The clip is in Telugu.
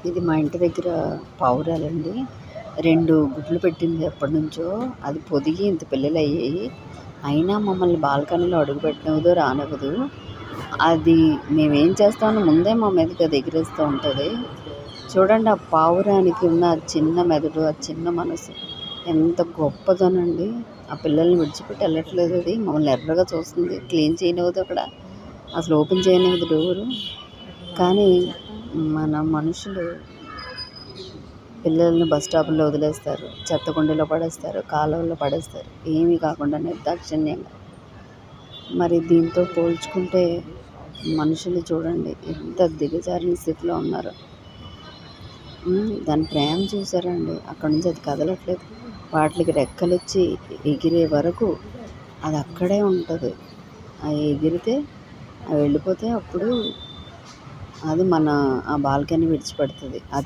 ఇది మా ఇంటి దగ్గర పావురాలండి. 2 గుడ్లు పెట్టింది ఎప్పటినుంచో. అది పొదిగి ఇంత పిల్లలయ్యాయి. అయినా మమ్మల్ని బాల్కనీలో అడుగుపెట్టనివ్వదు, రానివ్వదు. అది మేమేం చేస్తామో ముందే మా మీదకి అది ఎగిరేస్తూ ఉంటుంది. చూడండి ఆ పావురానికి ఉన్న ఆ చిన్న మెదడు, ఆ చిన్న మనసు ఎంత గొప్పదోనండి. ఆ పిల్లల్ని విడిచిపెట్టి వెళ్ళట్లేదు. అది మమ్మల్ని ఎర్రగా చూస్తుంది. క్లీన్ చేయనివ్వదు అక్కడ, అసలు ఓపెన్ చేయనివ్వదు డోరు. కానీ మన మనుషులు పిల్లల్ని బస్ స్టాపుల్లో వదిలేస్తారు, చెత్త కుండీలో పడేస్తారు, కాలువల్లో పడేస్తారు, ఏమీ కాకుండా నిర్దాక్షిణ్యంగా. మరి దీంతో పోల్చుకుంటే మనుషులు చూడండి ఎంత దిగజారిన స్థితిలో ఉన్నారో. దాని ప్రేమ చూసారండి. అక్కడి నుంచి అది కదలట్లేదు. వాటికి రెక్కలు వచ్చి ఎగిరే వరకు అది అక్కడే ఉంటుంది. అవి ఎగిరితే అవి వెళ్ళిపోతే అప్పుడు అది మన ఆ బాల్కనీ విడిచిపెడుతుంది. అది